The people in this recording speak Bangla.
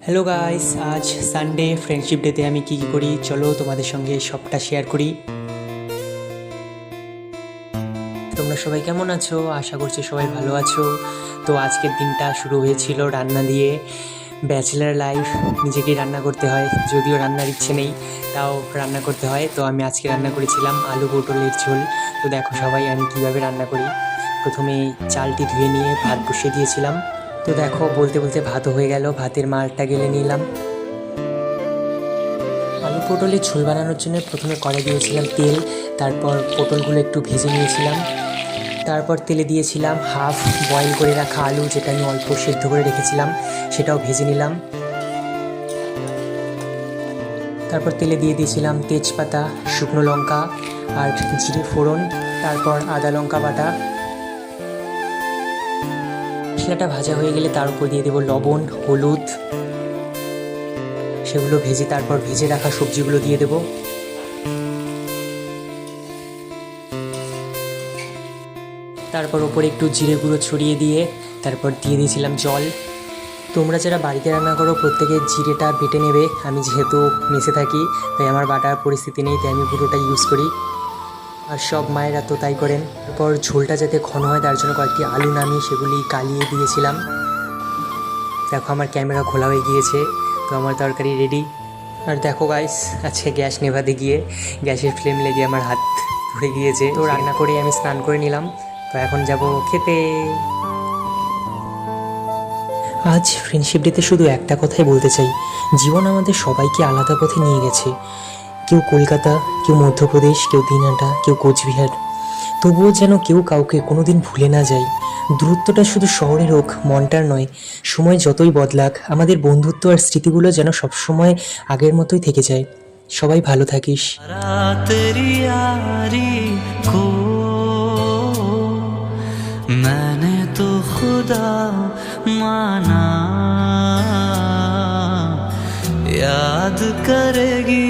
হ্যালো গাইস, আজ সানডে ফ্রেন্ডশিপ ডেতে আমি কী কী করি চলো তোমাদের সঙ্গে সবটা শেয়ার করি। তোমরা সবাই কেমন আছো? আশা করছি সবাই ভালো আছো। তো আজকের দিনটা শুরু হয়েছিল রান্না দিয়ে। ব্যাচেলার লাইফ, নিজেকেই রান্না করতে হয়, যদিও রান্নার ইচ্ছে নেই তাও রান্না করতে হয়। তো আমি আজকে রান্না করেছিলাম আলু পটলের ঝোল। তো দেখো সবাই আমি কীভাবে রান্না করি। প্রথমে চালটি ধুয়ে নিয়ে ভাত বসিয়ে দিয়েছিলাম। তো দেখো বলতে বলতে ভাতও হয়ে গেল, ভাতের মারটা গেলে নিলাম। আলু পটলের ঝোল বানানোর জন্য প্রথমে কড়াই দিয়েছিলাম তেল, তারপর পটলগুলো একটু ভেজে নিয়েছিলাম। তারপর তেলে দিয়েছিলাম হাফ বয়েল করে রাখা আলু, যেটা আমি অল্প সেদ্ধ করে রেখেছিলাম, সেটাও ভেজে নিলাম। তারপর তেলে দিয়ে দিয়েছিলাম তেজপাতা, শুকনো লঙ্কা আর জিরে ফোড়ন, তারপর আদা লঙ্কা বাটা। মশলাটা ভাজা হয়ে গেলে তার উপর দিয়ে দেবো লবণ, হলুদ, সেগুলো ভেজে তারপর ভেজে রাখা সবজিগুলো দিয়ে দেবো। তারপর ওপরে একটু জিরে গুঁড়ো ছড়িয়ে দিয়ে তারপর দিয়ে দিয়েছিলাম জল। তোমরা যারা বাড়িতে রান্না করো প্রত্যেকে জিরেটা বেটে নেবে। আমি যেহেতু মেসে থাকি তাই আমার বাটার পরিস্থিতি নেই, তাই আমি গুঁড়োটা ইউজ করি, আর সব মায়েরা তো তাই করেন। তারপর ঝোলটা যাতে ঘন হয় তার জন্য কয়েকটি আলু নামিয়ে সেগুলি কালিয়ে দিয়েছিলাম। দেখো আমার ক্যামেরা খোলা হয়ে গিয়েছে, তো আমার তরকারি রেডি। আর দেখো গাইস, আজকে গ্যাস নেভাতে গিয়ে গ্যাসের ফ্লেম লেগে আমার হাত ধরে গিয়েছে। তো রান্না করে আমি স্নান করে নিলাম, তো এখন যাব খেতে। আজ ফ্রেন্ডশিপ ডেতে শুধু একটা কথাই বলতে চাই, জীবন আমাদের সবাইকে আলাদা পথে নিয়ে গেছে। কেউ কলকাতা, কেউ মধ্যপ্রদেশ, কেউ দিনহাটা, কেউ কোচবিহার। তবুও যেন কেউ কাউকে কোনোদিন ভুলে না যায়। দূরত্বটা শুধু শহরের হোক, মনটার নয়। সময় যতই বদলাক, আমাদের বন্ধুত্ব আর স্মৃতিগুলো যেন সবসময় আগের মতোই থেকে যায়। সবাই ভালো থাকিস। तेरी यारी को मैंने तो खुदा माना, याद करेगी